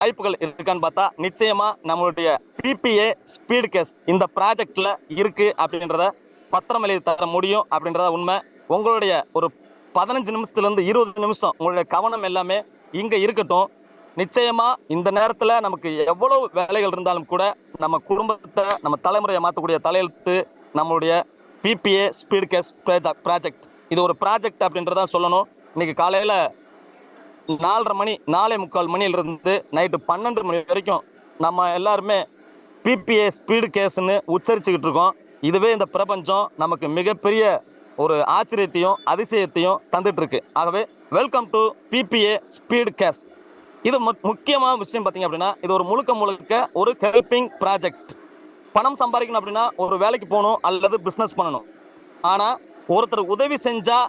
வாய்ப்புகள் இருக்கான்னு பார்த்தா நிச்சயமா நம்மளுடைய பிபிஏ ஸ்பீடு கேஸ் இந்த ப்ராஜெக்ட்ல இருக்கு அப்படின்றத பத்திரம் எழுதி தர முடியும் அப்படின்றத உண்மை. உங்களுடைய ஒரு 15 நிமிஷத்துல இருந்து 20 நிமிஷம் உங்களுடைய கவனம் எல்லாமே இங்க இருக்கட்டும். நிச்சயமா இந்த நேரத்துல நமக்கு எவ்வளவு வேலைகள் இருந்தாலும் கூட நம்ம குடும்பத்தை நம்ம தலைமுறையை மாற்றக்கூடிய தலையெழுத்து நம்மளுடைய பிபிஏ ஸ்பீடு கேஸ் ப்ராஜெக்ட். இது ஒரு ப்ராஜெக்ட் அப்படின்றத சொல்லணும். இன்னைக்கு காலையில 4:30 மணி 4:45 மணிலிருந்து நைட்டு 12 மணி வரைக்கும் நம்ம எல்லாருமே பிபிஏ ஸ்பீடு கேஸ்ன்னு உச்சரிச்சுக்கிட்டு இருக்கோம். இதுவே இந்த பிரபஞ்சம் நமக்கு மிகப்பெரிய ஒரு ஆச்சரியத்தையும் அதிசயத்தையும் தந்துட்டு இருக்கு. ஆகவே welcome to BBA speed case. இது முக்கியமான விஷயம் பார்த்தீங்க அப்படின்னா, இது ஒரு முழுக்க ஒரு ஹெல்பிங் ப்ராஜெக்ட். பணம் சம்பாதிக்கணும் அப்படின்னா ஒரு வேலைக்கு போகணும் அல்லது பிஸ்னஸ் பண்ணணும். ஆனால் ஒருத்தர் உதவி செஞ்சா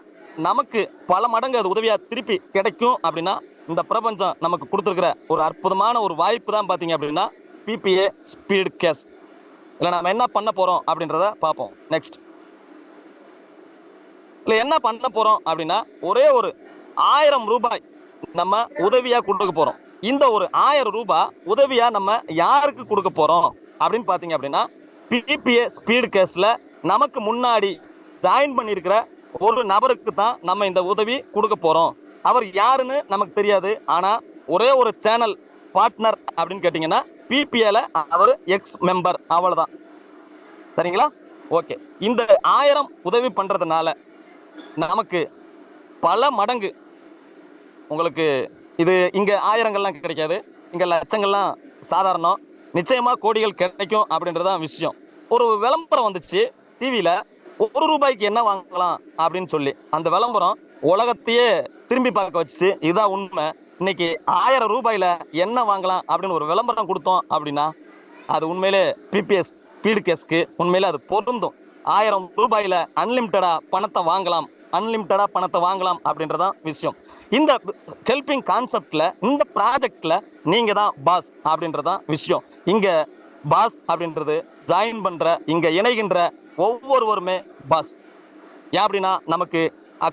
நமக்கு பல மடங்கு அது உதவியா திருப்பி கிடைக்கும் அப்படின்னா இந்த பிரபஞ்சம் நமக்கு கொடுத்துருக்கிற ஒரு அற்புதமான ஒரு வாய்ப்பு தான் பார்த்தீங்க அப்படின்னா பிபிஏ ஸ்பீடு கேஸ். இல்லை நம்ம என்ன பண்ண போறோம் அப்படின்றத பார்ப்போம். நெக்ஸ்ட் இல்லை என்ன பண்ண போறோம் அப்படின்னா ஒரே ஒரு 1000 ரூபாய் நம்ம உதவியா கொடுக்க போறோம். இந்த ஒரு 1000 ரூபாய் உதவியா நம்ம யாருக்கு கொடுக்க போறோம் அப்படின்னு பார்த்தீங்க அப்படின்னா பிபிஏ ஸ்பீடு கேஸ்ல நமக்கு முன்னாடி ஜாயின் பண்ணியிருக்கிற ஒரு நபருக்கு தான் நம்ம இந்த உதவி கொடுக்க போறோம். அவர் யாருன்னு நமக்கு தெரியாது. ஆனா ஒரே ஒரு சேனல் பார்ட்னர் அப்படின்னு கேட்டீங்கன்னா பிபிஏல அவர் எக்ஸ் மெம்பர், அவ்வளவுதான். சரிங்களா? ஓகே. இந்த 1000 உதவி பண்றதுனால நமக்கு பல மடங்கு உங்களுக்கு இது இங்க ஆயிரங்கள்லாம் கிடைக்காது, இங்க லட்சங்கள்லாம் சாதாரணம். நிச்சயமா கோடிகள் கிடைக்கும் அப்படின்றதான் விஷயம். ஒரு விளம்பரம் வந்துச்சு டிவியில, 1 ரூபாய்க்கு என்ன வாங்கலாம் அப்படின்னு சொல்லி. அந்த விளம்பரம் உலகத்தையே திரும்பி பார்க்க வச்சு. இதுதான் உண்மை. இன்னைக்கு 1000 ரூபாயில என்ன வாங்கலாம் அப்படின்னு ஒரு விளம்பரம் கொடுத்தோம் அப்படின்னா அது உண்மையிலே பிபிஎஸ் ஸ்பீடு கேஸ்க்கு உண்மையிலே அது பொருந்தும். 1000 ரூபாயில அன்லிமிட்டடா பணத்தை வாங்கலாம் அப்படின்றதான் விஷயம். இந்த ஹெல்பிங் கான்செப்ட்ல இந்த ப்ராஜெக்ட்ல நீங்க தான் பாஸ் அப்படின்றதான் விஷயம். இங்க பாஸ் அப்படின்றது ஜாயின் பண்ற இங்க இணைகின்ற ஒவ்வொருவருமே பாஸ். ஏன் அப்படின்னா நமக்கு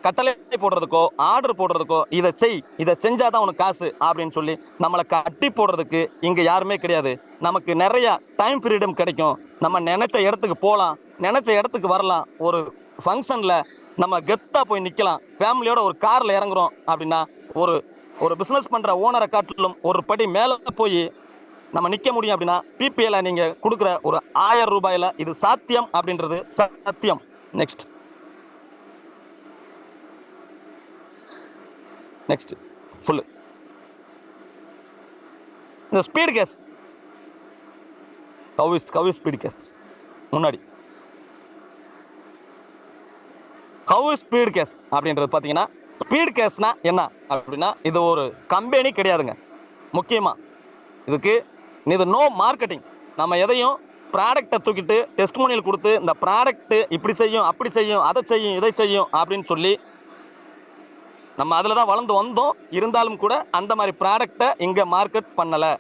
கட்டளை போடுறதுக்கோ ஆர்டர் போடுறதுக்கோ இதை செஞ்சாதான் உனக்கு காசு அப்படின்னு சொல்லி நம்மளை கட்டி போடுறதுக்கு இங்க யாருமே கிடையாது. நமக்கு நிறைய டைம் ஃப்ரீடம் கிடைக்கும். நம்ம நினைச்ச இடத்துக்கு போகலாம், நினைச்ச இடத்துக்கு வரலாம். ஒரு ஃபங்க்ஷன்ல நம்ம கெத்தா போய் நிக்கலாம். ஃபேமிலியோட ஒரு கார்ல இறங்குறோம் அப்படின்னா ஒரு பிசினஸ் பண்ற ஓனரை காட்டிலும் ஒரு படி மேல போய் நம்ம நிக்க முடியும். அப்படின்னா பிபிஎல நீங்க கொடுக்குற ஒரு 1000 ரூபாயில இது சாத்தியம் அப்படின்றது சத்தியம். நெக்ஸ்ட் ஃபுல் இந்த ஸ்பீடு கேஸ் கவு ஸ்பீடு கேஸ் முன்னாடி கவு ஸ்பீடு கேஸ் அப்படின்றது பார்த்தீங்கன்னா ஸ்பீடு கேஸ்னா என்ன அப்படின்னா இது ஒரு கம்பெனி கிடையாதுங்க. முக்கியமா இதுக்கு இது நோ மார்க்கெட்டிங். நம்ம எதையும் ப்ராடக்டை தூக்கிட்டு டெஸ்டிமோனியல் கொடுத்து இந்த ப்ராடக்ட் இப்படி செய்யும் அப்படி செய்யும் அதை செய்யும் இதை செய்யும் அப்படின்னு சொல்லி நம்ம அதில் தான் வளர்ந்து வந்தோம். இருந்தாலும் கூட அந்த மாதிரி ப்ராடக்டை இங்கே மார்க்கெட் பண்ணலை.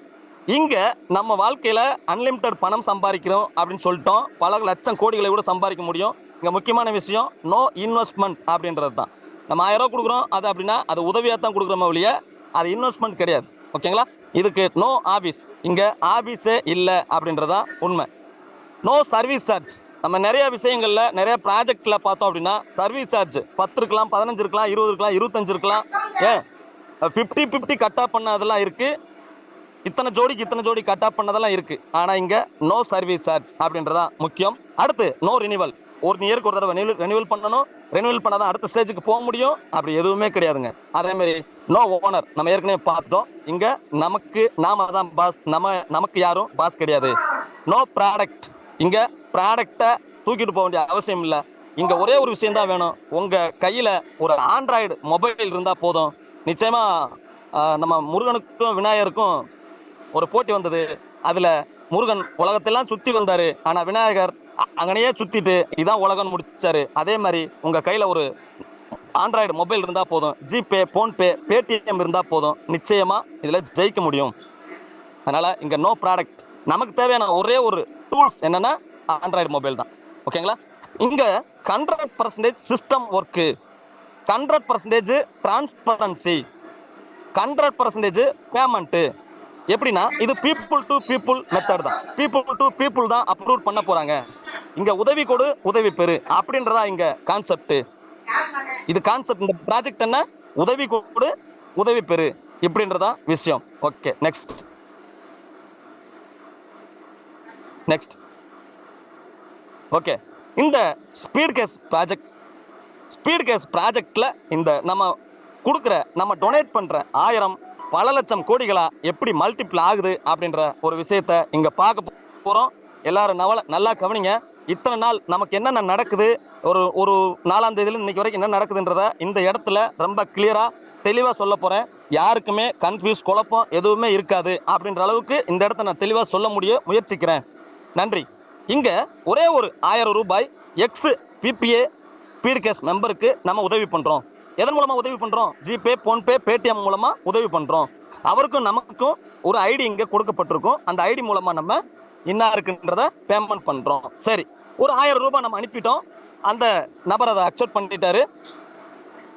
இங்கே நம்ம வாழ்க்கையில் அன்லிமிட்டட் பணம் சம்பாதிக்கிறோம் அப்படின்னு சொல்லிட்டோம். பல லட்சம் கோடிகளை கூட சம்பாதிக்க முடியும். இங்கே முக்கியமான விஷயம் நோ இன்வெஸ்ட்மெண்ட் அப்படின்றது தான். நம்ம 1000 ரூபா கொடுக்குறோம் அது அப்படின்னா அது உதவியாக தான் கொடுக்குறோம் ஒழிய அது இன்வெஸ்ட்மெண்ட் கிடையாது. ஓகேங்களா? இதுக்கு நோ ஆபீஸ், இங்கே ஆபீஸே இல்லை அப்படின்றதான் உண்மை. No service charge. நம்ம நிறைய விஷயங்கள்ல நிறைய ப்ராஜெக்ட்ல பார்த்தோம் அப்படின்னா சர்வீஸ் சார்ஜ் 10 இருக்கலாம், 15 இருக்கலாம், 20 இருக்கலாம், 25 இருக்கலாம், ஏன் 50-50 கட் ஆஃப் பண்ணதெல்லாம் இருக்கு. இத்தனை ஜோடி கட் ஆஃப் பண்ணதெல்லாம் இருக்கு. ஆனா இங்க நோ சர்வீஸ் சார்ஜ் அப்படின்றதா முக்கியம். அடுத்து நோ ரினிவல். ஒரு இயருக்கு ஒரு தடவை ரெனிவல் பண்ணணும். ரெனிவல் பண்ணாதான் அடுத்த ஸ்டேஜுக்கு போக முடியும். அப்படி எதுவுமே கிடையாதுங்க. அதே மாதிரி நோ ஓனர். நம்ம ஏற்கனவே பார்த்துட்டோம். இங்க நாம தான் பாஸ், நமக்கு யாரும் பாஸ் கிடையாது. No product. இங்க ப்ராடக்டை தூக்கிட்டு போக வேண்டிய அவசியம் இல்லை. இங்க ஒரே ஒரு விஷயம் தான் வேணும். உங்க கையில ஒரு ஆண்ட்ராய்டு மொபைல் இருந்தா போதும். நிச்சயமா நம்ம முருகனுக்கும் விநாயகருக்கும் ஒரு போட்டி வந்தது. அதுல முருகன் உலகத்தெல்லாம் சுத்தி வந்தாரு. ஆனா விநாயகர் அங்கனையே சுத்திட்டு இதான் உலகம் முடிச்சாரு. அதே மாதிரி உங்க கையில ஒரு ஆண்ட்ராய்டு மொபைல் இருந்தா போதும், ஜிபே, போன்பே, பேடிஎம் இருந்தா போதும், நிச்சயமா இதுல ஜெயிக்க முடியும். அதனால இங்க நோ ப்ராடக்ட். நமக்கு தேவையான ஒரே ஒரு டூல்ஸ் என்னன்னா ஆண்ட்ராய்டு மொபைல் தான். ஓகேங்களா? இங்க 100% சிஸ்டம் ஒர்க்கு, 100% டிரான்ஸ்பரன்சி, 100% பேமெண்ட்டு. எப்படின்னா இது பீப்புள் டு பீப்புள் மெத்தட் தான். பீப்புள் டு பீப்புள் தான் அப்ரூவ் பண்ண போறாங்க. இங்க உதவி கொடு உதவி பெறு அப்படின்றதா இங்க கான்செப்ட். இது கான்செப்ட். இந்த ப்ராஜெக்ட் என்ன? உதவி கொடு உதவி பெறு இப்படின்றதா விஷயம். Okay, next next. ஓகே, இந்த ஸ்பீட் கேஸ் ப்ராஜெக்ட்ல இந்த நம்ம கொடுக்குற நம்ம டொனேட் பண்ற 1000 பல லட்சம் கோடிகளா எப்படி மல்டிபிள் ஆகுது அப்படின்ற ஒரு விஷயத்த இங்க பார்க்க போறோம். எல்லாரும் நல்லா கவனிங்க. இத்தனை நாள் நமக்கு என்னென்ன நடக்குது, ஒரு 4ஆம் தேதியில இன்னைக்கு வரைக்கும் என்ன நடக்குதுன்றத இந்த இடத்துல ரொம்ப கிளியரா தெளிவா சொல்ல போறேன். யாருக்குமே கன்ஃபியூஸ் குழப்பம் எதுவுமே இருக்காது அப்படின்ற அளவுக்கு இந்த இடத்த நான் தெளிவா சொல்ல முயற்சிக்கிறேன். நன்றி. இங்க ஒரே ஒரு 1000 ரூபாய் எக்ஸ் பிபிஏ ஸ்பீட் கேஸ் மெம்பருக்கு நம்ம உதவி பண்றோம். எதன் மூலமா உதவி பண்றோம்? ஜிபே, போன்பே, பேடிஎம் மூலமா உதவி பண்றோம். அவருக்கும் நமக்கும் ஒரு ஐடி இங்க கொடுக்கப்பட்டிருக்கும். அந்த ஐடி மூலமா நம்ம இன்னாருக்குன்றத பேமெண்ட் பண்றோம். சரி, ஒரு 1000 ரூபாய் நம்ம அனுப்பிட்டோம். அந்த நபர் அதை அக்செப்ட் பண்ணிட்டாரு.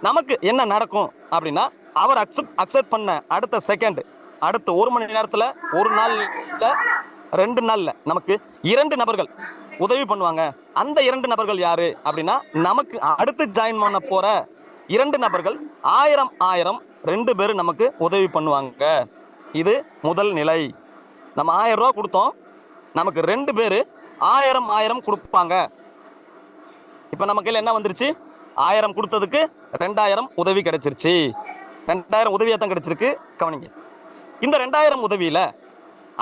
நமக்கு என்ன நடக்கும் அப்படின்னா, அவர் அக்செப்ட் பண்ண அடுத்த செகண்ட், அடுத்த 1 மணி நேரத்துல, ஒரு நாள்ல, 2 நாள்ல நமக்கு 2 நபர்கள் உதவி பண்ணுவாங்க. அந்த 2 நபர்கள் யாரு அப்படின்னா, நமக்கு அடுத்து ஜாயின் பண்ண போற 2 நபர்கள் 1000 2 பேர் நமக்கு உதவி பண்ணுவாங்க. இது முதல் நிலை. நம்ம 1000 ரூபாய் கொடுத்தோம், நமக்கு 2 பேர் 1000 கொடுப்பாங்க. இப்ப நம்ம கையில என்ன வந்துருச்சு? 1000 கொடுத்ததுக்கு 2000 உதவி கிடைச்சிருச்சு. 2000 உதவியா தான் கிடைச்சிருக்கு. கவனிங்க, இந்த 2000 உதவியில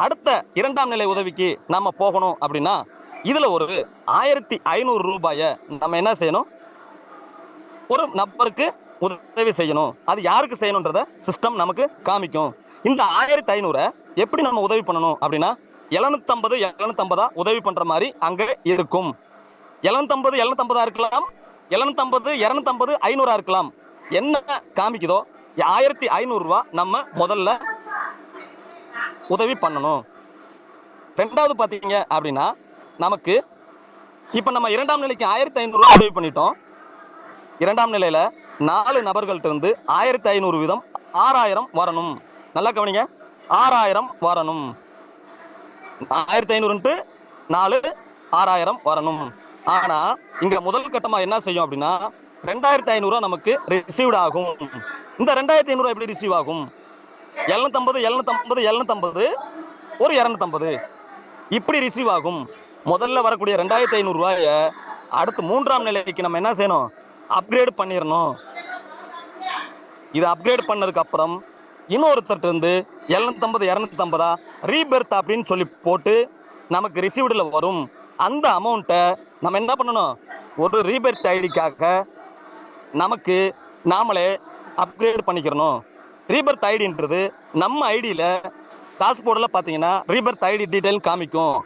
அடுத்த 2ஆம் நிலை உதவிக்கு நம்ம போகணும் அப்படின்னா, இதுல ஒரு 1500 ரூபாயை நம்ம என்ன செய்யணும்? ஒரு நபருக்கு உதவி செய்யணும். அது யாருக்கு செய்யணும்ன்றத சிஸ்டம் நமக்கு காமிக்கும். இந்த 1500 எப்படி நம்ம உதவி பண்ணணும் அப்படின்னா, 750 உதவி பண்ற மாதிரி அங்க இருக்கும். 750 இருக்கலாம், 750 250 500 இருக்கலாம். என்ன காமிக்குதோ 1500 ரூபாய் நம்ம முதல்ல உதவி பண்ணணும். ரெண்டாவது பாத்தீங்க அப்படின்னா, நமக்கு இப்ப நம்ம 2ஆம் நிலைக்கு 1500 ரூபாய் உதவி பண்ணிட்டோம். 2ஆம் நிலையில 4 நபர்கள்ட்ட இருந்து 1500 வீதம் 6000 வரணும். நல்லா கவனிங்க, 6000 வரணும். 1500 4 6000 வரணும். ஆனா இங்க முதல் கட்டமா என்ன செய்யும் அப்படின்னா, 2500 நமக்கு ரிசீவ்ட் ஆகும். இந்த 2500 எப்படி ரிசீவ் ஆகும்? 750 ஒரு 250 இப்படி ரிசீவ் ஆகும். முதல்ல வரக்கூடிய 2500 ரூபாய அடுத்து 3ஆம் நிலைக்கு நம்ம என்ன செய்யணும்? அப்கிரேட் பண்ணிடணும். இது அப்கிரேட் பண்ணதுக்கு அப்புறம் இன்னொருத்தர் இருந்து 750 ரீபெர்த் அப்படின்னு சொல்லி போட்டு நமக்கு ரிசீவ்டுல வரும். அந்த அமௌண்ட்டை நம்ம என்ன பண்ணணும்? ஒரு ரீபெர்த் ஐடிக்காக நமக்கு நாமளே அப்கிரேட் பண்ணிக்கிறணும். ரீபெர்த் ஐடின்றது நம்ம ஐடியில் டாஷ்போர்டில் பார்த்தீங்கன்னா ரீபெர்த் ஐடி டீட்டெயில் காமிக்கும்.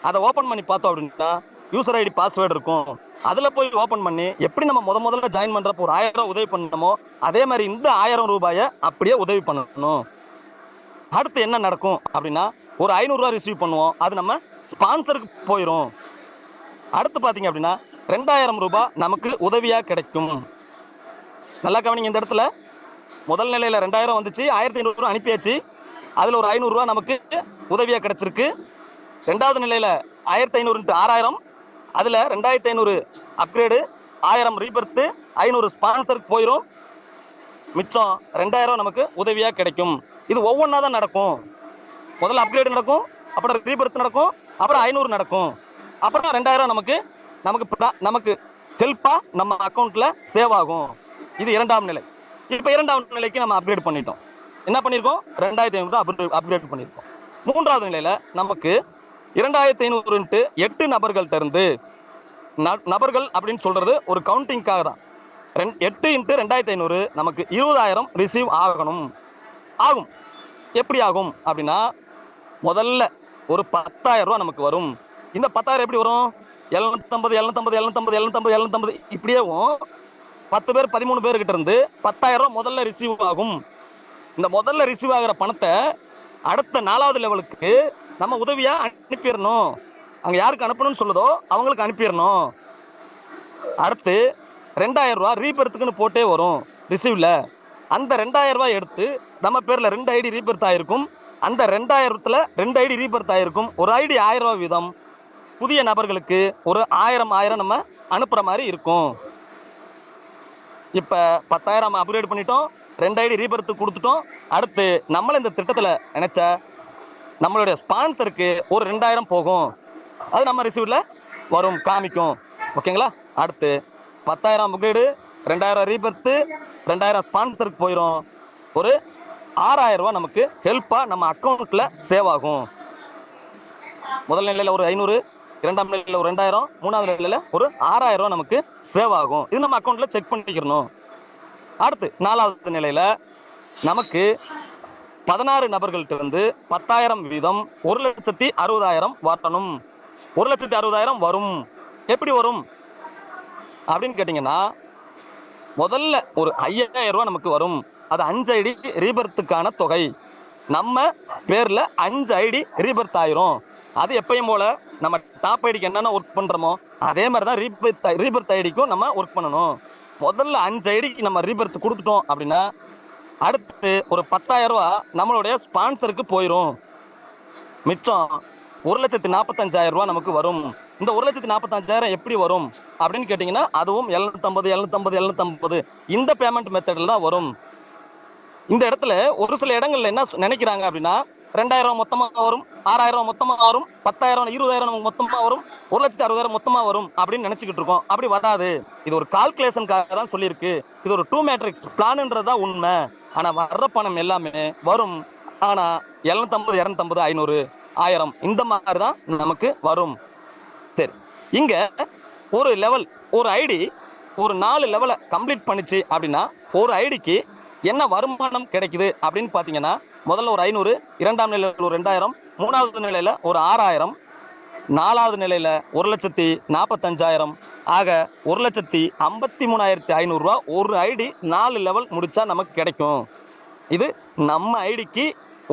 அதை ஓப்பன் பண்ணி பார்த்தோம் அப்படின்னா யூசர் ஐடி பாஸ்வேர்டு இருக்கும். அதில் போய் ஓப்பன் பண்ணி எப்படி நம்ம முதல்ல ஜாயின் பண்ணுறப்போ ஒரு 1000 ரூபாய் உதவி பண்ணணுமோ அதே மாதிரி இந்த 1000 ரூபாயை அப்படியே உதவி பண்ணணும். அடுத்து என்ன நடக்கும் அப்படின்னா, ஒரு 500 ரூபாய் ரிசீவ் பண்ணுவோம். அது நம்ம ஸ்பான்சருக்கு போயிடும். அடுத்து பார்த்தீங்க அப்படின்னா 2000 ரூபாய் நமக்கு உதவியாக கிடைக்கும். நல்லா கவனிங்க, இந்த இடத்துல முதல் நிலையில் 2000 வந்துச்சு, 1500 ரூபாய் அனுப்பியாச்சு. அதில் ஒரு 500 ரூபாய் நமக்கு உதவியாக கிடைச்சிருக்கு. 2வது நிலையில் 1500 × 6000, அதில் 2500 அப்கிரேடு, 1000 ரீபர்த்து, 500 ஸ்பான்சருக்கு போயிடும். மிச்சம் 2000 நமக்கு உதவியாக கிடைக்கும். இது ஒவ்வொன்றா தான் நடக்கும். முதல்ல அப்கிரேடு நடக்கும், அப்புறம் ரீபர்த் நடக்கும், அப்புறம் 500 நடக்கும், அப்புறம் 2000 நமக்கு ஹெல்ப்பாக நம்ம அக்கௌண்ட்டில் சேவ் ஆகும். இது 2ஆம் நிலை. இப்போ 2ஆம் நிலைக்கு நம்ம அப்கிரேட் பண்ணிட்டோம். என்ன பண்ணியிருக்கோம்? 2500 அப்கிரேட் பண்ணியிருக்கோம். 3வது நிலையில் நமக்கு 2500 × 8 நபர்கள்ட்ட இருந்து, நபர்கள் அப்படின்னு சொல்றது ஒரு கவுண்டிங்காக தான். 8 × 2500 நமக்கு 20000 ரிசீவ் ஆகும். எப்படி ஆகும் அப்படின்னா, முதல்ல ஒரு 10000 ரூபாய் நமக்கு வரும். இந்த 10000 எப்படி வரும்? 750 இப்படியேவும் 10 பேர் 13 பேர்கிட்ட இருந்து 10000 ரூபாய் முதல்ல ரிசீவ் ஆகும். இந்த முதல்ல ரிசீவ் ஆகிற பணத்தை அடுத்த 4வது லெவலுக்கு நம்ம உதவியா அனுப்பிடணும். அங்க யாருக்கு அனுப்பணும்னு சொல்லுதோ அவங்களுக்கு அனுப்பிடணும். அடுத்து 2000 ரூபாய் ரீபெர்த்துக்குன்னு போட்டே வரும் ரிசீவ்ல. அந்த 2000 ரூபாய் எடுத்து நம்ம பேர்ல 2 ஐடி ரீபெர்த் ஆயிருக்கும். அந்த 2000த்துல 2 ஐடி ரீபர்த் ஆயிருக்கும். ஒரு ஐடி 1000 ரூபாய் வீதம் புதிய நபர்களுக்கு ஒரு 1000 நம்ம அனுப்புற மாதிரி இருக்கும். இப்ப 10,000 அப்கிரேட் பண்ணிட்டோம், 2 ஐடி ரீபர்த் கொடுத்துட்டோம். அடுத்து நம்மள இந்த திட்டத்துல நினைச்ச நம்மளுடைய ஸ்பான்சருக்கு ஒரு 2000 போகும். அது நம்ம ரிசீவ்ல வரும், காமிக்கும். ஓகேங்களா? அடுத்து 10,000 அப்கிரேடு, 2000 ரீபர்த், 2000 ஸ்பான்சருக்கு போயிடும். ஒரு 6000 ரூபாய் நமக்கு ஹெல்ப்பா நம்ம அக்கௌண்ட்ல சேவ் ஆகும். முதல் நிலையில ஒரு 500, இரண்டாம் நிலையில ஒரு 2000, மூணாவது நிலையில ஒரு 6000 ரூபாய் நமக்கு சேவ் ஆகும். இது நம்ம அக்கௌண்ட்ல செக் பண்ணிக்கிறணும். அடுத்து 4வது நிலையில நமக்கு 16 நபர்கள்ட்ட இருந்து 10,000 வீதம் 1,60,000 வரணும். 1,60,000 வரும். எப்படி வரும் அப்படின்னு கேட்டீங்கன்னா, முதல்ல ஒரு 5,000 ரூபாய் நமக்கு வரும். அது 5 ஐடி ரீபர்த்துக்கான தொகை. நம்ம பேர்ல 5 ஐடி ரீபர்த் ஆயிரும். அது எப்பயும் போல நம்ம டாப் ஐடிக்கு என்னென்ன ஒர்க் பண்றோமோ அதே மாதிரி தான் ரீபர்த் ஐடிக்கும் நம்ம ஒர்க் பண்ணணும். முதல்ல 5 ஐடிக்கு நம்ம ரீபர்த் கொடுத்துட்டோம் அப்படின்னா, அடுத்து ஒரு 10,000 ரூபாய் நம்மளுடைய ஸ்பான்சருக்கு போயிடும். மிச்சம் 1,45,000 ரூபாய் நமக்கு வரும். இந்த 1,45,000 எப்படி வரும் அப்படின்னு கேட்டீங்கன்னா, அதுவும் 750 இந்த பேமெண்ட் மெத்தட்ல தான் வரும். இந்த இடத்துல ஒரு சில இடங்கள்ல என்ன நினைக்கிறாங்க அப்படின்னா, 2,000 மொத்தமா வரும், 6,000 மொத்தமா வரும், 10,000 20,000 நமக்கு மொத்தமா வரும், 1,60,000 மொத்தமா வரும் அப்படின்னு நினைச்சுக்கிட்டு இருக்கோம். அப்படி வராது. இது ஒரு கால்குலேஷனுக்காக தான் சொல்லியிருக்கு. இது ஒரு 2 மேட்ரிக்ஸ் பிளான்ன்றதா உண்மை. ஆனா வர்ற பணம் எல்லாமே வரும். ஆனா 750, 250, 500, 1000 இந்த மாதிரி தான் நமக்கு வரும். சரி, இங்க ஒரு லெவல், ஒரு ஐடி ஒரு 4 லெவலை கம்ப்ளீட் பண்ணிச்சு அப்படின்னா ஒரு ஐடிக்கு என்ன வருமானம் கிடைக்குது அப்படின்னு பார்த்தீங்கன்னா, முதல்ல ஒரு 500, இரண்டாம் நிலையில் ஒரு 2000, மூணாவது நிலையில ஒரு 6000, 4வது நிலையில 1,45,000, ஆக 1,53,500 ரூபா ஒரு ஐடி 4 லெவல் முடிச்சா நமக்கு கிடைக்கும். இது நம்ம ஐடிக்கு,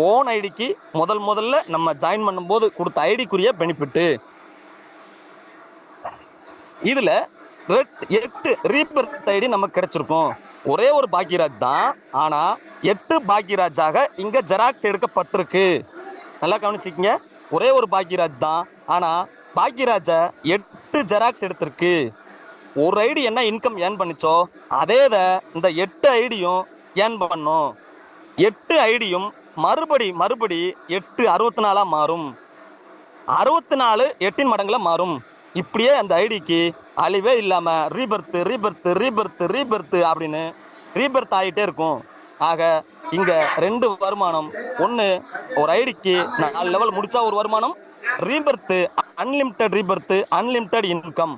ஓன் ஐடிக்கு முதல்ல நம்ம ஜாயின் பண்ணும்போது கொடுத்த ஐடிக்குரிய பெனிஃபிட்டு. இதுல 8 ரீபர்த் ஐடி நமக்கு கிடைச்சிருக்கும். ஒரே ஒரு பாக்கியராஜ் தான், ஆனா 8 பாக்கியராஜாக இங்க ஜெராக்ஸ் எடுக்கப்பட்டிருக்கு. நல்லா கவனிச்சுக்கங்க. ஒரே ஒரு பாக்கியராஜ் தான், ஆனா பாக்கியராஜ 8 ஜெராக்ஸ் எடுத்திருக்கு. ஒரு ஐடி என்ன இன்கம் ஏர்ன் பண்ணிச்சோ அதே இந்த 8 ஐடியும் ஏர்ன் பண்ணும். 8 ஐடியும் மறுபடி 8 64 மாறும். 64 8 மடங்குல மாறும். இப்படியே அந்த ஐடிக்கு அழிவே இல்லாம ரீபர்த் அப்படின்னு ரீபர்த் ஆகிட்டே இருக்கும். ஆக இங்க 2 வருமானம். ஒன்று, ஒரு ஐடிக்கு 4 லெவல் முடிச்சா ஒரு வருமானம், Rebirth, unlimited Rebirth, unlimited income,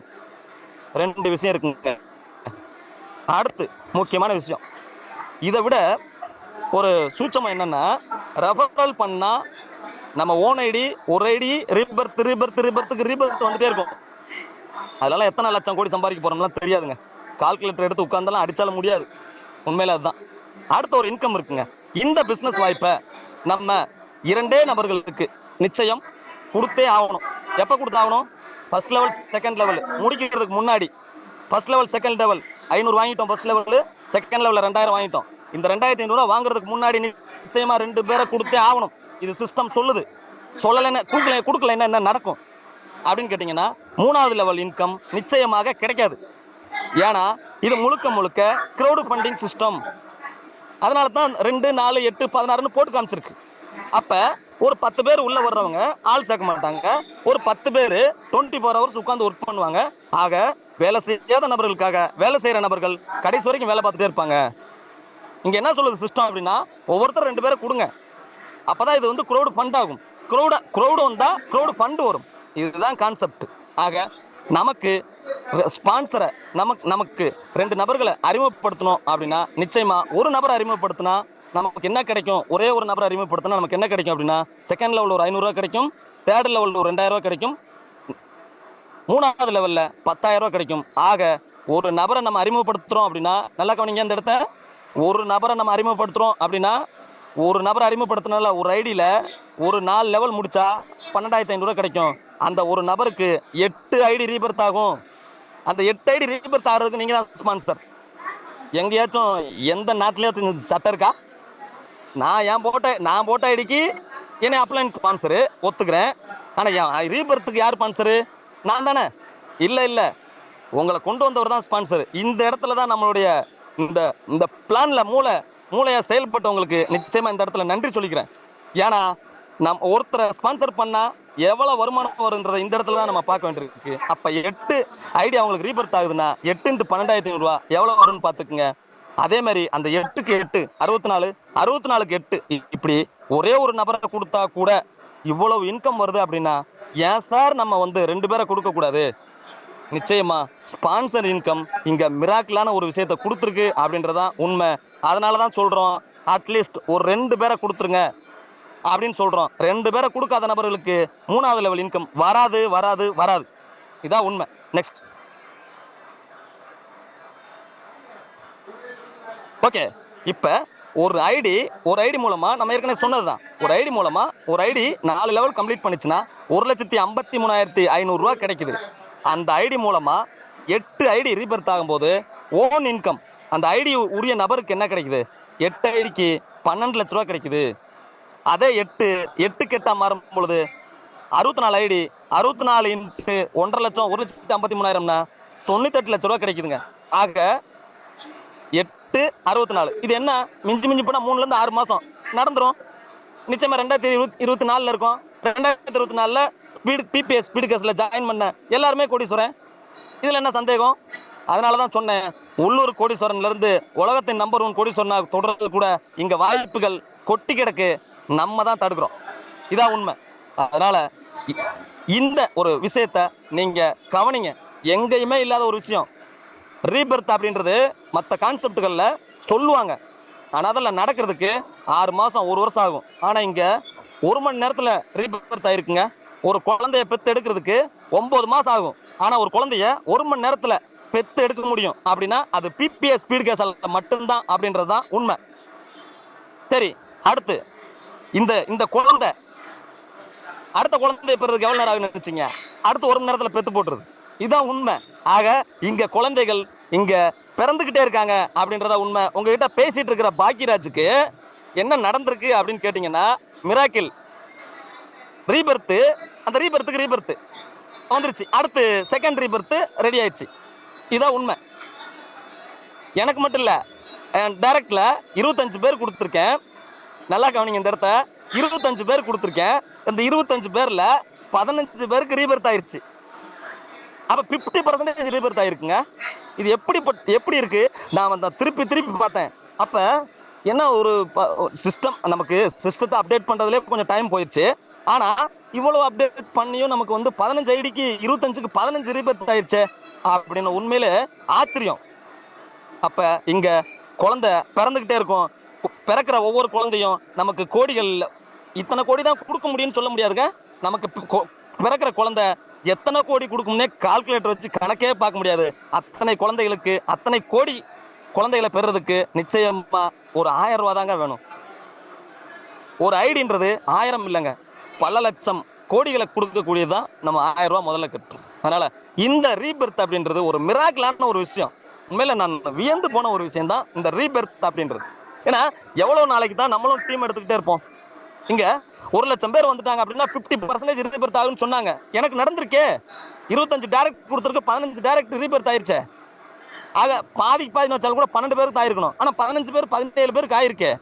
2 விஷயம் இருக்குங்க. அடுத்து முக்கியமான விஷயம், இதை விட ஒரு சூட்சம் என்னன்னா, ரெஃபரல் பண்ணா நம்ம ஓன் ஐடி ஒரு ஐடி ரீபர்த்துக்கு வந்துட்டே இருக்கும். அதனால எத்தனை லட்சம் கோடி சம்பாதிக்க போறோம்லாம் தெரியாதுங்க. கால்குலேட்டர் எடுத்து உட்கார்ந்தாலும் அடிச்சாலும் முடியாது. உண்மையில அதுதான். அடுத்த ஒரு இன்கம் இருக்குங்க. இந்த பிசினஸ் வாய்ப்பை நம்ம 2 நபர்களுக்கு நிச்சயம் கொடுத்தே ஆகணும். எப்போ கொடுத்தாகணும்? ஃபர்ஸ்ட் லெவல் செகண்ட் லெவல் முடிக்கிறதுக்கு முன்னாடி. ஃபர்ஸ்ட் லெவல் செகண்ட் லெவல் 500 வாங்கிட்டோம், ஃபர்ஸ்ட் லெவல். செகண்ட் லெவலில் 2000 வாங்கிட்டோம். இந்த 2,500 ரூபா வாங்குறதுக்கு முன்னாடி நிச்சயமா 2 பேரை கொடுத்தே ஆகணும். இது சிஸ்டம் சொல்லுது. சொல்லலைன்னா கொடுக்கலைன்னா என்ன நடக்கும் அப்படின்னு கேட்டீங்கன்னா, 3வது லெவல் இன்கம் நிச்சயமாக கிடைக்காது. ஏன்னா இது முழுக்க கிரௌடு ஃபண்டிங் சிஸ்டம். அதனால தான் 2, 4, 8, 16 போட்டு காமிச்சிருக்கு. அப்ப ஒரு 10 பேர் உள்ள வர்றவங்க ஆள் சேர்க்க மாட்டாங்க. ஒரு 10 பேர் 24 ஹவர்ஸ் உட்கார்ந்து ஒர்க் பண்ணுவாங்க. ஆக வேலை செய்யாத நபர்களுக்காக வேலை செய்யற நபர்கள் கடைசி வரைக்கும் வேலை பார்த்துட்டே இருப்பாங்க. இங்க என்ன சொல்லுது சிஸ்டம் அப்படின்னா, ஒவ்வொருத்தர் 2 பேரை கொடுங்க. அப்பதான் இது வந்து க்ரௌடு ஃபண்ட் ஆகும். க்ரௌடு வந்தா க்ரௌடு ஃபண்ட் வரும். இதுதான் கான்செப்ட். ஆக நமக்கு ஸ்பான்சரை நமக்கு 2 நபர்களை அறிமுகப்படுத்தணும் அப்படின்னா, நிச்சயமா ஒரு நபரை அறிமுகப்படுத்தினா நமக்கு என்ன கிடைக்கும்? ஒரே ஒரு நபரை அறிமுகப்படுத்தினா நமக்கு என்ன கிடைக்கும் அப்படின்னா, செகண்ட் லெவலில் ஒரு 500 ரூபா கிடைக்கும், தேர்ட் லெவலில் ஒரு 2000 ரூபா கிடைக்கும், 3வது லெவலில் 10,000 ரூபா கிடைக்கும். ஆக ஒரு நபரை நம்ம அறிமுகப்படுத்துறோம் அப்படின்னா, நல்லா கவனிங்க இந்த இடத்த, ஒரு நபரை நம்ம அறிமுகப்படுத்துறோம் அப்படின்னா, ஒரு நபரை அறிமுகப்படுத்தினால ஒரு ஐடியில் ஒரு 4 லெவல் முடிச்சா 12,500 ரூபா கிடைக்கும். அந்த ஒரு நபருக்கு 8 ஐடி ரீபர்த் ஆகும். அந்த 8 ஐடி ரீபர்த் ஆகிறதுக்கு நீங்க தான் ஸ்பான்சர். எங்கேயாச்சும் எந்த நாட்டிலேயாச்சும் சட்டம் இருக்கா? நான் போட்ட ஐடிக்கு என்னை அப்ளைன் ஸ்பான்சரு ஒத்துக்கிறேன். ஆனால் என் ரீபர்த்துக்கு யார் ஸ்பான்சரு? நான் தானே. இல்லை உங்களை கொண்டு வந்தவர் தான் ஸ்பான்சர். இந்த இடத்துல தான் நம்மளுடைய இந்த இந்த பிளான்ல மூளையா செயல்பட்டவங்களுக்கு நிச்சயமா இந்த இடத்துல நன்றி சொல்லிக்கிறேன். ஏன்னா நம்ம ஒருத்தரை ஸ்பான்சர் பண்ணா எவ்வளவு வருமானம் வரும்ன்றத இந்த இடத்துல தான் நம்ம பார்க்க வேண்டியிருக்கு. அப்ப 8 ஐடியா அவங்களுக்கு ரீபர்த் ஆகுதுன்னா 8 × 12,500 ரூபா எவ்வளவு வரும்னு பாத்துக்குங்க. அதே மாதிரி அந்த 8க்கு 8 64, 64க்கு 8 இப்படி ஒரே ஒரு நபரை கொடுத்தா கூட இவ்வளவு இன்கம் வருது அப்படின்னா ஏன் சார் நம்ம 2 பேரை கொடுக்க கூடாது? நிச்சயமா ஸ்பான்சர் இன்கம் இங்க மிராக்கிளான ஒரு விஷயத்தை கொடுத்துருக்கு அப்படின்றதான் உண்மை. அதனாலதான் சொல்றோம், அட்லீஸ்ட் ஒரு 2 பேரை கொடுத்துருங்க அப்படின்னு சொல்றோம். 2 பேரை கொடுக்காத நபர்களுக்கு 3வது லெவல் இன்கம் வராது வராது வராது. இதான் உண்மை. நெக்ஸ்ட். ஓகே, இப்ப ஒரு ஐடி மூலமா நம்ம ஏற்கனவே சொன்னதுதான், ஒரு ஐடி மூலமா ஒரு ஐடி 4 லெவல் கம்ப்ளீட் பண்ணிச்சுன்னா 1,53,500 ரூபா கிடைக்குது. அந்த ஐடி மூலமா 8 ஐடி ரீபர்த் ஆகும்போது ஓன் இன்கம் அந்த ஐடி உரிய நபருக்கு என்ன கிடைக்குது? 8 ஐடிக்கு 12 லட்ச ரூபா கிடைக்குது. அதே 8க்கு 8 மாறும் பொழுது 64 ஐடி 64 × 1.5 லட்சம் 1,53,000னா 98 லட்ச ரூபா கிடைக்குதுங்க. ஆக 8 64 இது என்ன மிஞ்சி போனா 3ல இருந்து 6 மாசம் நடந்துரும். நிச்சயமா 2024 இருக்கும். 2024 பிபிஎஸ் ஸ்பீடு கேஸ்ல ஜாயின் பண்ண எல்லாருமே கோடீஸ்வரன். இதுல என்ன சந்தேகம்? அதனாலதான் சொன்னேன், உள்ளூர் கோடீஸ்வரன்ல இருந்து உலகத்தின் நம்பர் 1 கோடீஸ்வரனா தொடர்றது கூட இங்க வாய்ப்புகள் கொட்டி கிடக்கு. நம்ம தான் தடுக்கிறோம். இதான் உண்மை. அதனால இந்த ஒரு விஷயத்த நீங்க கவனிங்க. எங்கேயுமே இல்லாத ஒரு விஷயம் ரீபர்த் அப்படின்றது. மற்ற கான்செப்டுகள்ல சொல்லுவாங்க, ஆனா அதெல்லாம் நடக்கிறதுக்கு 6 மாசம் 1 வருஷம் ஆகும். ஆனா இங்க 1 மணி நேரத்துல ரீபர்த் ஆயிருக்குங்க. ஒரு குழந்தைய பெத்து எடுக்கிறதுக்கு 9 மாசம் ஆகும். ஆனா ஒரு குழந்தைய 1 மணி நேரத்துல பெத்து எடுக்க முடியும் அப்படின்னா அது பிபிஎஸ் ஸ்பீடு கேஸ் மட்டும்தான் அப்படின்றதுதான் உண்மை. சரி, அடுத்து இந்த குழந்தை அடுத்த குழந்தைய பெறதுக்கு எவ்வளவு நேரம் ஆகுன்னு நினைச்சீங்க? அடுத்து 1 மணி நேரத்துல பெத்து போட்டுருது. இதுதான் உண்மை. ஆக இங்க குழந்தைகள் இங்க பிறந்துகிட்டே இருக்காங்க அப்படின்றத உண்மை. உங்ககிட்ட பேசிட்டு இருக்கிற பாக்கியராஜுக்கு என்ன நடந்திருக்கு அப்படின்னு கேட்டீங்கன்னா, மிராக்கிள் ரீபர்த், அந்த ரீபர்த் வந்துருச்சு. அடுத்து செகண்ட் ரீபர்த் ரெடி ஆயிடுச்சு. இதான் உண்மை. எனக்கு மட்டும் இல்ல, டைரக்ட்ல 25 பேர் கொடுத்துருக்கேன். நல்லா கவனிங்க இந்த இடத்த. 25 பேர் கொடுத்துருக்கேன். இந்த 25 பேர்ல 15 பேருக்கு ரீபர்த் ஆயிருச்சு. அப்ப 50% ரீபர்த் ஆயிருக்குங்க. இது எப்படி இருக்கு? நான் திருப்பி பார்த்தேன். அப்ப என்ன ஒரு சிஸ்டம், நமக்கு சிஸ்டத்தை அப்டேட் பண்றதுல கொஞ்சம் டைம் போயிடுச்சு. ஆனா இவ்வளவு அப்டேட் பண்ணியும் நமக்கு 15 ஐடிக்கு 25க்கு 15 ரீபர்த் ஆயிடுச்சு அப்படின்னு உண்மையில ஆச்சரியம். அப்ப இங்க குழந்தை பிறந்துகிட்டே இருக்கும். பிறக்கிற ஒவ்வொரு குழந்தையும் நமக்கு கோடிகள், இத்தனை கோடி தான் கொடுக்க முடியும்னு சொல்ல முடியாதுங்க. நமக்கு பிறக்கிற குழந்தை எத்தனை கோடி கொடுக்கும்னே கால்குலேட்டர் வச்சு கணக்கே பார்க்க முடியாது. அத்தனை குழந்தைகளுக்கு, அத்தனை கோடி குழந்தைகளை பெறதுக்கு நிச்சயமா ஒரு 1000 ரூபா தாங்க வேணும். ஒரு ஐடின்றது 1000 இல்லைங்க, பல லட்சம் கோடிகளை கொடுக்கக்கூடியதுதான் நம்ம 1000 ரூபா முதல்ல கட்டுறோம். அதனால இந்த ரீபர்த் அப்படின்றது ஒரு மிராக்கிளான ஒரு விஷயம். உண்மையில நான் வியந்து போன ஒரு விஷயம் தான் இந்த ரீபர்த் அப்படின்றது. ஏன்னா எவ்வளவு நாளைக்கு தான் நம்மளும் டீம் எடுத்துக்கிட்டே இருப்போம். இங்க 1 லட்சம் பேர் வந்துட்டாங்க அப்படின்னா 50% ரீபர்த் ஆகுன்னு சொன்னாங்க. எனக்கு நடந்திருக்கே. 25 டைரக்ட் கொடுத்துருக்கு, 15 டைரக்ட் ரீபர்த் ஆயிருச்சே. ஆக பாதி வச்சாலும் கூட 12 பேருக்கு ஆயிருக்கணும். ஆனா 15 பேர் 17 பேருக்கு ஆயிருக்கே.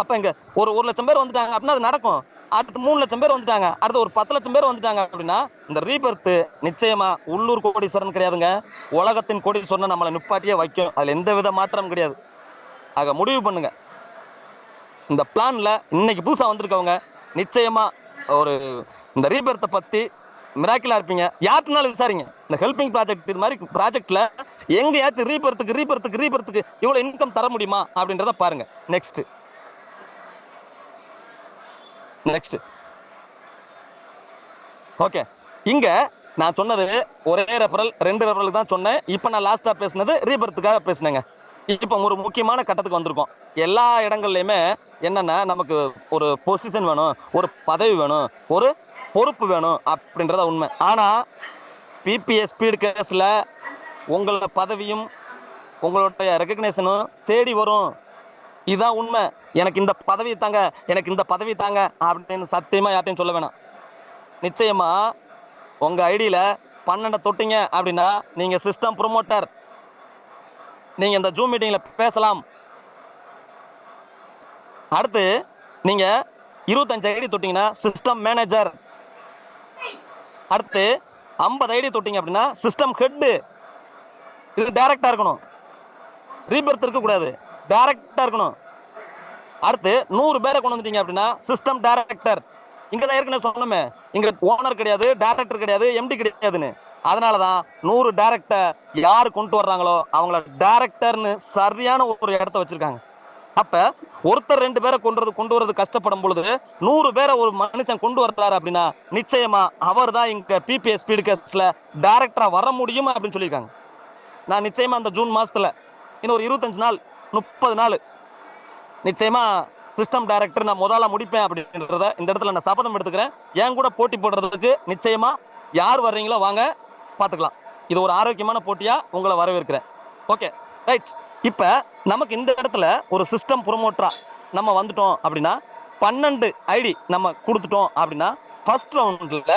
அப்ப இங்க ஒரு லட்சம் பேர் வந்துட்டாங்க அப்படின்னா அது நடக்கும். அடுத்து 3 லட்சம் பேர் வந்துட்டாங்க, அடுத்து ஒரு 10 லட்சம் பேர் வந்துட்டாங்க அப்படின்னா இந்த ரீபர்த் நிச்சயமா உள்ளூர் கோடீஸ்வரன் கிடையாதுங்க, உலகத்தின் கோடீஸ்வரன் நம்மளை நிப்பாட்டியே வைக்கும். அதுல எந்த வித மாற்றமும் கிடையாது. ஆக முடிவு பண்ணுங்க. இந்த பிளான்ல இன்னைக்கு புதுசா வந்திருக்கவங்க நிச்சயமா ஒரு இந்த ரீபர்த்தை பத்தி மிராக்கிளா இருப்பீங்க. யாருக்குனாலும் விசாரிங்க. இந்த ஹெல்பிங் ப்ராஜெக்ட் இது மாதிரி ப்ராஜெக்ட்ல எங்கேயாச்சும் ரீபர்த்துக்கு இவ்வளவு இன்கம் தர முடியுமா அப்படின்றத பாருங்க. Next okay. இங்க நான் சொன்னது ஒரே ரெஃபரல் 2 ரெஃபரல் தான் சொன்னேன். இப்போ நான் லாஸ்டா பேசினது ரீபர்த்துக்காக பேசினேங்க. இப்போ ஒரு முக்கியமான கட்டத்துக்கு வந்திருக்கோம். எல்லா இடங்கள்லையுமே என்னன்னா நமக்கு ஒரு பொசிஷன் வேணும், ஒரு பதவி வேணும், ஒரு பொறுப்பு வேணும் அப்படின்றத உண்மை. ஆனா பிபிஎஸ் ஸ்பீடு கேஸ்ல உங்களோட பதவியும் உங்களுடைய ரெகக்னேஷனும் தேடி வரும். இதுதான் உண்மை. எனக்கு இந்த பதவி தாங்க, எனக்கு இந்த பதவி தாங்க அப்படின்னு சத்தியமா யார்ட்டையும் சொல்ல வேணாம். நிச்சயமா உங்க ஐடியில 12 தொட்டீங்க அப்படின்னா நீங்க சிஸ்டம் ப்ரொமோட்டர், நீங்க இந்த ஜூம் மீட்டிங்ல பேசலாம். அடுத்து நீங்க 25 ஐடி தொட்டீங்கன்னா சிஸ்டம் மேனேஜர். அடுத்து 50 ஐடி தொட்டீங்க அப்படின்னா சிஸ்டம் ஹெட். இது டைரக்டா இருக்கணும், ரீபர்த் இருக்க கூடாது, டைரக்டா இருக்கணும். அடுத்து 100 பேரை கொண்டு வந்துட்டீங்க அப்படின்னா சிஸ்டம் டைரக்டர். இங்க தான் ஏற்கனவே சொன்னோமே, இங்க ஓனர் கிடையாது, டைரக்டர் கிடையாது, எம்டி கிடையாதுன்னு. அதனாலதான் 100 டைரக்டர் யாரு கொண்டு வர்றாங்களோ அவங்கள டைரக்டர்னு சரியான ஒரு இடத்த வச்சிருக்காங்க. அப்ப ஒருத்தர் 2 பேரை கொண்டு வரது கஷ்டப்படும் பொழுது 100 பேரை ஒரு மனுஷன் கொண்டு வர்றாரு அப்படின்னா நிச்சயமா அவர் தான் இங்க பிபிஎஸ் ஸ்பீடு கேஸ்ல டைரக்டரா வர முடியும் அப்படின்னு சொல்லியிருக்காங்க. நான் நிச்சயமா அந்த ஜூன் மாசத்துல இன்னும் ஒரு 25 நாள் 30 நாள் நிச்சயமா சிஸ்டம் டைரக்டர் நான் முதல்ல முடிப்பேன் அப்படின்றத இந்த இடத்துல நான் சபதம் எடுத்துக்கிறேன். என் கூட போட்டி போடுறதுக்கு நிச்சயமா யார் வர்றீங்களோ வாங்க, பார்த்துக்கலாம். இது ஒரு ஆரோக்கியமான போட்டியா உங்களை வரவேற்கிறேன். Okay right. இப்ப நமக்கு இந்த இடத்துல ஒரு சிஸ்டம் ப்ரொமோட்டரா நம்ம வந்துட்டோம் அப்படின்னா 12 ஐடி நம்ம கொடுத்துட்டோம் அப்படின்னா ஃபர்ஸ்ட் ரவுண்ட்ல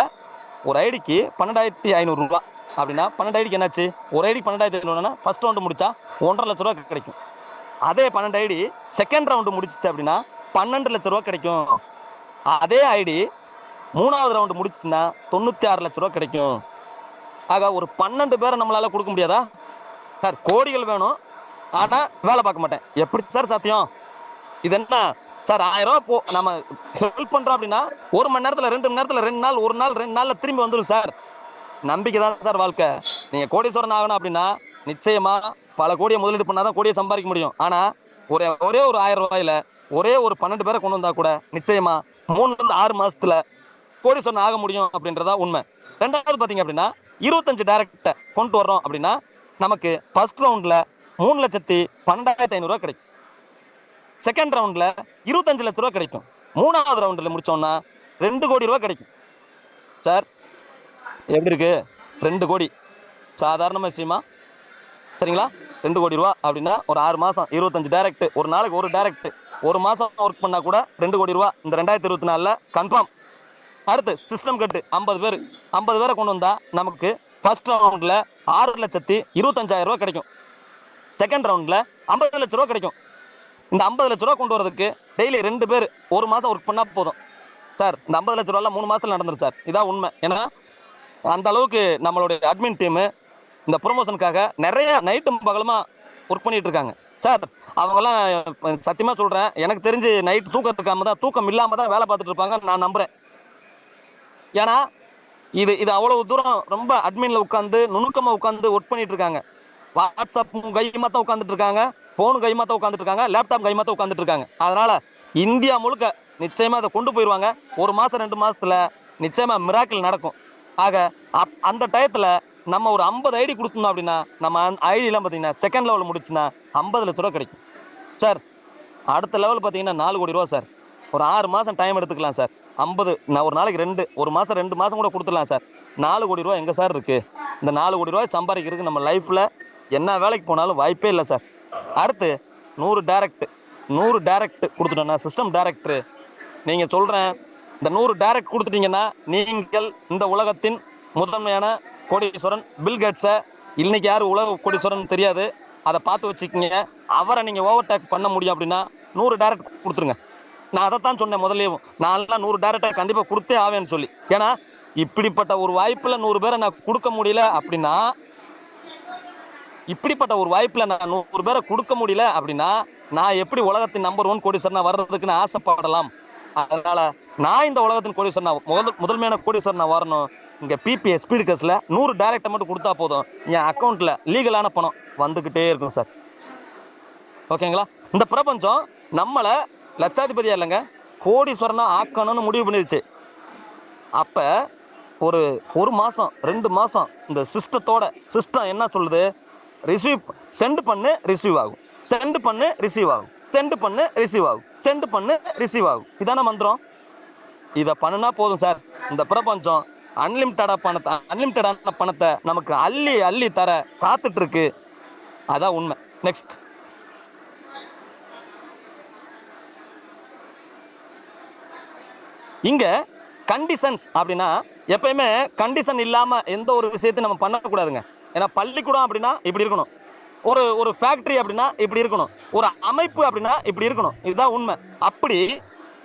ஒரு ஐடிக்கு 12,500 ரூபாய் அப்படின்னா 12 ஐடிக்கு என்னாச்சு, ஒரு ஐடி 12,500 ஃபர்ஸ்ட் ரவுண்டு முடிச்சா 1,50,000 ரூபாய் கிடைக்கும். அதே 12 ஐடி செகண்ட் ரவுண்டு முடிச்சிச்சு அப்படின்னா 12 லட்சம் ரூபாய் கிடைக்கும். அதே ஐடி 3வது ரவுண்டு முடிச்சுன்னா 96 லட்சம் ரூபாய் கிடைக்கும். ஆக ஒரு 12 பேரை நம்மளால கொடுக்க முடியாதா சார்? கோடிகள் வேணும், ஆனா வேலை பார்க்க மாட்டேன். எப்படி சார் சாத்தியம்? இது என்ன சார் 1000 ரூபாய் நம்ம ஹெல்ப் பண்றோம் அப்படின்னா 1 மணி நேரத்துல 2 மணி நேரத்துல 2 நாள் 1 நாள் 2 நாள்ல திரும்பி வந்துடும் சார். நம்பிக்கை தான் சார் வாழ்க்கை. நீங்க கோடீஸ்வரன் ஆகணும் அப்படின்னா நிச்சயமா பல கோடியை முதலீடு பண்ணாதான் கோடியை சம்பாதிக்க முடியும். ஆனா ஒரே ஒரு 1000 ரூபாயில ஒரே ஒரு 12 பேரை கொண்டு வந்தா கூட நிச்சயமா 3 to 6 மாசத்துல கோடீஸ்வரன் ஆக முடியும் அப்படின்றதா உண்மை. ரெண்டாவது பாத்தீங்க அப்படின்னா 25 டைரக்டை கொண்டு வர்றோம் அப்படின்னா நமக்கு ஃபர்ஸ்ட் ரவுண்ட்ல 3,12,500 ரூபாய் கிடைக்கும். செகண்ட் ரவுண்ட்ல 25 லட்சம் ரூபாய் கிடைக்கும். 3வது ரவுண்ட்ல முடிச்சோம்னா 2 கோடி ரூபாய் கிடைக்கும். சார் எப்படி இருக்கு? 2 கோடி சாதாரண விஷயமா? சரிங்களா? 2 கோடி ரூபா அப்படின்னா ஒரு 6 மாசம் 25 டைரக்ட், ஒரு நாளைக்கு ஒரு டைரக்ட், ஒரு மாசம் ஒர்க் பண்ணா கூட 2 கோடி ரூபா இந்த 2024ல கன்ஃபார்ம். அடுத்து சிஸ்டம் கட்டு 50 பேரை கொண்டு வந்தா நமக்கு ஃபர்ஸ்ட் ரவுண்ட்ல 6,25,000 ரூபாய் கிடைக்கும். செகண்ட் ரவுண்ட்ல 50 லட்சம் ரூபாய் கிடைக்கும். இந்த 50 லட்ச ரூபா கொண்டு வரதுக்கு டெய்லி 2 பேர் ஒரு மாசம் ஒர்க் பண்ணா போதும் சார். இந்த 50 லட்ச ரூபாய் 3 மாசத்துல நடந்துரும் சார். இதான் உண்மை. ஏன்னா அந்த அளவுக்கு நம்மளுடைய அட்மின் டீம் இந்த ப்ரொமோஷனுக்காக நிறைய நைட்டும் பகலுமா ஒர்க் பண்ணிட்டு இருக்காங்க சார். அவங்கெல்லாம் சத்தியமா சொல்றேன், எனக்கு தெரிஞ்சு நைட் தூக்கம் இல்லாம தான் வேலை பார்த்துட்டு இருப்பாங்க நான் நம்புறேன். ஏன்னா இது அவ்வளவு தூரம் ரொம்ப அட்மின்ல உட்காந்து நுணுக்கமா உட்காந்து ஒர்க் பண்ணிட்டு இருக்காங்க. வாட்ஸ்அப் கைமாத்த உட்காந்துட்டு இருக்காங்க, போனு கைமாத்த உட்காந்துட்டு இருக்காங்க, லேப்டாப் கைமாத்த உட்காந்துட்டு இருக்காங்க. அதனால இந்தியா முழுக்க நிச்சயமா அதை கொண்டு போயிடுவாங்க. 1 மாசம் 2 மாசத்துல நிச்சயமா மிராக்கிள் நடக்கும். ஆக அந்த டயத்துல நம்ம ஒரு 50 ஐடி கொடுத்தோம் அப்படின்னா நம்ம ஐடி எல்லாம் பாத்தீங்கன்னா செகண்ட் லெவல் முடிச்சுன்னா 50 லட்ச ரூபாய் கிடைக்கும் சார். அடுத்த லெவல் பாத்தீங்கன்னா 4 கோடி ரூபாய் சார். ஒரு 6 மாசம் டைம் எடுத்துக்கலாம் சார். 50 நான் ஒரு நாளைக்கு 2 ஒரு மாசம் 2 மாசம் கூட கொடுத்துடலாம் சார். 4 கோடி ரூபாய் எங்க சார் இருக்கு? இந்த 4 கோடி ரூபாய் சம்பாதிக்கிறதுக்கு நம்ம லைஃப்ல என்ன வேலைக்கு போனாலும் வாய்ப்பே இல்லை சார். அடுத்து 100 டைரக்ட் கொடுத்துட்டோம்னா சிஸ்டம் டைரக்டர். நீங்க சொல்றேன், இந்த 100 டைரக்ட் கொடுத்துட்டீங்கன்னா நீங்கள் இந்த உலகத்தின் முதன்மையான கோடீஸ்வரன் பில் கேட்ஸை, இன்னைக்கு யாரு உலக கோடீஸ்வரன் தெரியாது, அதை பார்த்து வச்சுக்கிங்க. அவரை நீங்க ஓவர்டேக் பண்ண முடியும் அப்படின்னா 100 டைரக்ட் கொடுத்துருங்க. நான் அதைத்தான் சொன்னேன் முதல்லையும், நான்லாம் 100 டைரக்டர் கண்டிப்பா கொடுத்தே ஆவேன்னு சொல்லி. ஏன்னா இப்படிப்பட்ட ஒரு வாய்ப்புல 100 பேரை நான் கொடுக்க முடியல அப்படின்னா, நான் எப்படி உலகத்தின் நம்பர் 1 கோடீஸ்வரனா வர்றதுக்கு நான் ஆசைப்படலாம். அதனால நான் இந்த உலகத்தின் கோடீஸ்வரனா முதன்மையான கோடீஸ்வரனா வரணும். இங்க பிபிஎஸ் ஸ்பீடு கேஸ்ல 100 டைரக்டர் மட்டும் கொடுத்தா போதும், என் அக்கௌண்ட்ல லீகலான பணம் வந்துகிட்டே இருக்கும் சார். ஓகேங்களா? இந்த பிரபஞ்சம் நம்மள லட்சாதிபதியா இல்லைங்க, கோடீஸ்வரனா ஆக்கணும்னு முடிவு பண்ணிருச்சு. அப்ப ஒரு மாசம் 2 மாசம் இந்த சிஸ்டம் என்ன சொல்லுது? சென்ட் பண்ணு ரிசீவ் ஆகும், சென்ட் பண்ணு ரிசீவ் ஆகும், சென்ட் பண்ணு ரிசீவ் ஆகும், சென்ட் பண்ணு ரிசீவ் ஆகும். இதான மந்திரம். இதை பண்ணுனா போதும் சார். இந்த பிரபஞ்சம் அன்லிமிட்டடான பணத்தை நமக்கு அள்ளி அள்ளி தர காத்துட்டு இருக்கு. அதான் உண்மை. நெக்ஸ்ட் இங்க கண்டிஷன்ஸ் அப்படின்னா எப்பயுமே கண்டிஷன் இல்லாம எந்த ஒரு விஷயத்தையும் நம்ம பண்ணக்கூடாதுங்க. ஏன்னா பள்ளிக்கூடம் அப்படின்னா இப்படி இருக்கணும், ஒரு ஒரு ஃபேக்டரி அப்படின்னா இப்படி இருக்கணும், ஒரு அமைப்பு அப்படின்னா இப்படி இருக்கணும், இதுதான் உண்மை. அப்படி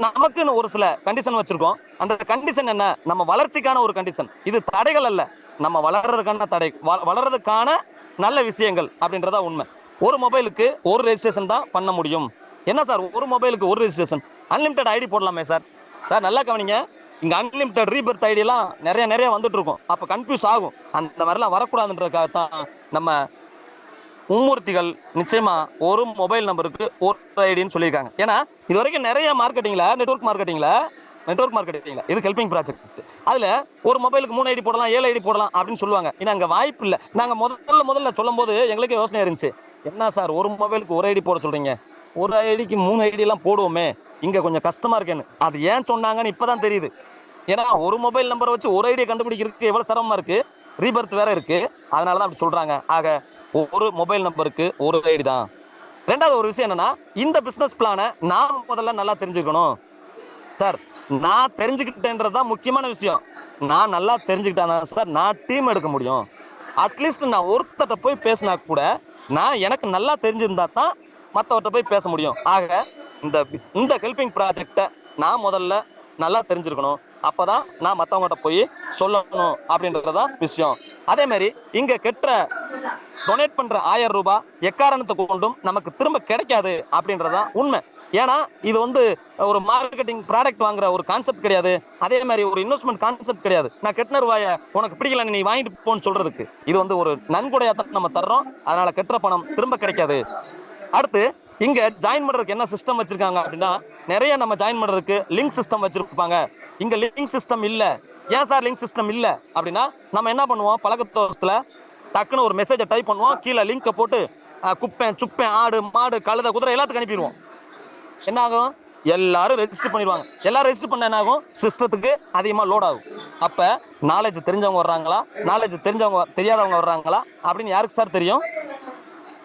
நமக்குன்னு ஒரு சில கண்டிஷன் வச்சிருக்கோம். அந்த கண்டிஷன் என்ன? நம்ம வளர்ச்சிக்கான ஒரு கண்டிஷன். இது தடைகள் அல்ல, நம்ம வளர்றதுக்கான தடை, வளர்றதுக்கான நல்ல விஷயங்கள் அப்படின்றதா உண்மை. ஒரு மொபைலுக்கு ஒரு ரெஜிஸ்ட்ரேஷன் தான் பண்ண முடியும். என்ன சார் ஒரு மொபைலுக்கு ஒரு ரெஜிஸ்ட்ரேஷன்? அன்லிமிட்டட் ஐடி போடலாமே சார்? சார் நல்லா கவனிங்க, இங்க அன்லிமிட்டட் ரீபர்த் ஐடி எல்லாம் நிறைய வந்துட்டு இருக்கும். அப்ப கன்ஃபியூஸ் ஆகும். அந்த மாதிரிலாம் வரக்கூடாதுன்றதுக்காக தான் நம்ம மும்மூர்த்திகள் நிச்சயமா ஒரு மொபைல் நம்பருக்கு ஒரு ஐடின்னு சொல்லியிருக்காங்க. ஏன்னா இது வரைக்கும் நிறைய மார்க்கெட்டிங்ல நெட்வொர்க் மார்க்கெட்டிங்ல இது ஹெல்பிங் ப்ராஜெக்ட். அதுல ஒரு மொபைலுக்கு 3 ஐடி போடலாம், 7 ஐடி போடலாம் அப்படின்னு சொல்லுவாங்க. இது அங்க வாய்ப்பு இல்லை. நாங்க முதல்ல சொல்லும் போது எங்களுக்கு யோசனை இருந்துச்சு, என்ன சார் ஒரு மொபைலுக்கு ஒரு ஐடி போட சொல்றீங்க, ஒரு ஐடிக்கு 3 ஐடி எல்லாம் போடுவோமே, இங்க கொஞ்சம் கஷ்டமா இருக்கேன்னு. அது ஏன் சொன்னாங்கன்னு இப்பதான் தெரியுது. ஏன்னா ஒரு மொபைல் நம்பரை வச்சு ஒரு ஐடியை கண்டுபிடிக்கிறதுக்கு எவ்வளவு சிரமமா இருக்கு, ரீபர்த் வேற இருக்கு. அதனாலதான் அப்படி சொல்றாங்க. ஆக ஒரு மொபைல் நம்பருக்கு ஒரு ஐடி தான். ரெண்டாவது ஒரு விஷயம் என்னன்னா, இந்த பிசினஸ் பிளானை நான் முதல்ல நல்லா தெரிஞ்சுக்கணும் சார். நான் தெரிஞ்சுக்கிட்டேன்றதுதான் முக்கியமான விஷயம். நான் நல்லா தெரிஞ்சுக்கிட்டேன் சார் நான் டீம் எடுக்க முடியும். அட்லீஸ்ட் நான் ஒருத்தட்ட போய் பேசினா கூட நான் எனக்கு நல்லா தெரிஞ்சிருந்தா தான் மற்றவர்கிட்ட போய் பேச முடியும். ஆக இந்த இந்த ஹெல்பிங் ப்ராஜெக்டை நான் முதல்ல நல்லா தெரிஞ்சிருக்கணும். அப்பதான் நான் மற்றவங்ககிட்ட போய் சொல்லணும் அப்படின்றதுதான் விஷயம். அதே மாதிரி இங்க கெட்ட டொனேட் பண்ற 1000 ரூபாய் எக்காரணத்தை கொண்டும் நமக்கு திரும்ப கிடைக்காது அப்படின்றதான் உண்மை. ஏன்னா இது ஒரு மார்க்கெட்டிங் ப்ராடக்ட் வாங்குற ஒரு கான்செப்ட் கிடையாது. அதே மாதிரி ஒரு இன்வெஸ்ட்மெண்ட் கான்செப்ட் கிடையாது. நான் கெட்ட ரூபாயை உனக்கு பிடிக்கல நீ வாங்கிட்டு போன்னு சொல்றதுக்கு இது ஒரு நன்கொடையா தான் நம்ம தர்றோம். அதனால கெட்ட பணம் திரும்ப கிடைக்காது. அடுத்து இங்க ஜாயின் பண்றதுக்கு என்ன சிஸ்டம் வச்சிருக்காங்க அப்படின்னா, நிறைய நம்ம ஜாயின் பண்றதுக்கு லிங்க் சிஸ்டம் வச்சிருப்பாங்க. இங்க லிங்க் சிஸ்டம் இல்ல. ஏன் சார் லிங்க் சிஸ்டம் இல்ல அப்படின்னா, நம்ம என்ன பண்ணுவோம், பழக்கத்தோரத்துல டக்குன்னு ஒரு மெசேஜை டைப் பண்ணுவோம், கீழே லிங்கை போட்டு குப்பேன் சுப்பேன் ஆடு மாடு கழுதை குதிரை எல்லாத்துக்கும் அனுப்பிடுவோம். என்ன ஆகும், எல்லாரும் ரெஜிஸ்டர் பண்ணிடுவாங்க. எல்லாரும் ரெஜிஸ்டர் பண்ண என்ன ஆகும், சிஸ்டத்துக்கு அதிகமா லோட் ஆகும். அப்ப நாலேஜ் தெரிஞ்சவங்க வர்றாங்களா, நாலேஜ் தெரியாதவங்க வர்றாங்களா அப்படின்னு யாருக்கு சார் தெரியும்?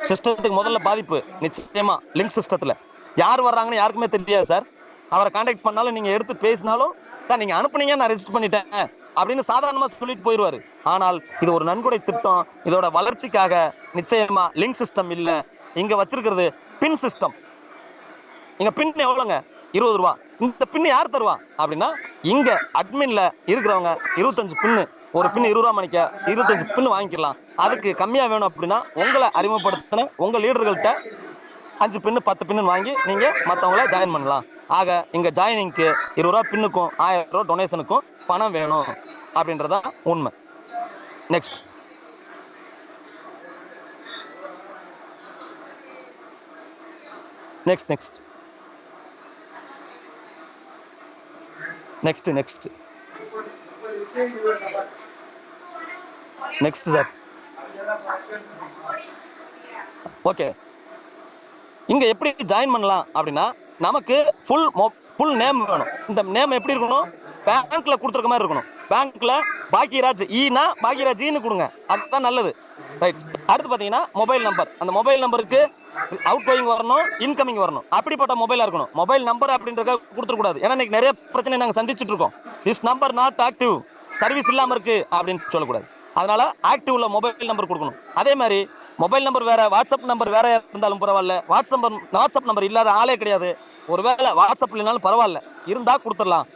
சிஸ்டத்துக்கு முதல்ல பாதிப்பு நிச்சயமா. லிங்க் சிஸ்டத்துல யார் வர்றாங்கன்னு யாருக்குமே தெரியாது சார். அவரை கான்டாக்ட் பண்ணாலும் நீங்க எடுத்து பேசினாலும் சார் நீங்க அனுப்புனீங்க நான் ரெஜிஸ்டர் பண்ணிட்டேன் அப்படின்னு சாதாரணமா சொல்லிட்டு போயிடுவாரு. ஆனால் இது ஒரு நன்கொடை திட்டம். இதோட வளர்ச்சிக்காக நிச்சயமா லிங்க் சிஸ்டம் இல்ல. இங்க வச்சிருக்கிறது பின் சிஸ்டம். இங்க பின் எவ்வளவுங்க, 20 ரூபா. இந்த பின் யார் தருவா அப்படின்னா, இங்க அட்மின்ல இருக்கிறவங்க 25 பின்னு, ஒரு பின் 20 ரூபா மணிக்க 25 பின் வாங்கிக்கலாம். அதுக்கு கம்மியா வேணும் அப்படின்னா உங்களை அறிமுகப்படுத்தின உங்க லீடர்கள்ட்ட 5 பின்னு 10 பின்னு வாங்கி நீங்க மற்றவங்கள ஜாயின் பண்ணலாம். ஆக இங்க ஜாயினிங்க்கு 20 ரூபா பின்னுக்கும் 1000 ரூபா டொனேஷனுக்கும் பணம் வேணும் அப்படின்றதா உண்மை. Next next next next next next sir. Okay, இங்க எப்படி ஜாயின் பண்ணலாம் அப்படின்னா, நமக்கு ஃபுல் நேம் வேணும். இந்த நேம் எப்படி இருக்கணும், பேங்க்ல கொடுத்துருக்க மாதிரி இருக்கணும். பேங்க்ல பாக்கியராஜ் ஈனா பாக்கியராஜ் ஈன்னு கொடுங்க, அதுதான் நல்லது. ரைட். அடுத்து பாத்தீங்கன்னா மொபைல் நம்பர். அந்த மொபைல் நம்பருக்கு அவுட் கோயிங் வரணும், இன்கமிங் வரணும். அப்படிப்பட்ட மொபைலா இருக்கணும். மொபைல் நம்பர் அப்படின்றத கொடுத்துடக்கூடாது. ஏன்னா இன்னைக்கு நிறைய பிரச்சனை நாங்கள் சந்திச்சுட்டு இருக்கோம். This number not active, service இல்லாம இருக்கு அப்படின்னு சொல்லக்கூடாது. அதனால ஆக்டிவ் உள்ள மொபைல் நம்பர் கொடுக்கணும். அதே மாதிரி மொபைல் நம்பர் வேற, வாட்ஸ்அப் நம்பர் வேற இருந்தாலும் பரவாயில்ல. வாட்ஸ்அப் நம்பர் இல்லாத ஆளே கிடையாது. ஒருவேளை வாட்ஸ்அப் இல்லைனாலும் பரவாயில்ல, இருந்தா கொடுத்துடலாம்.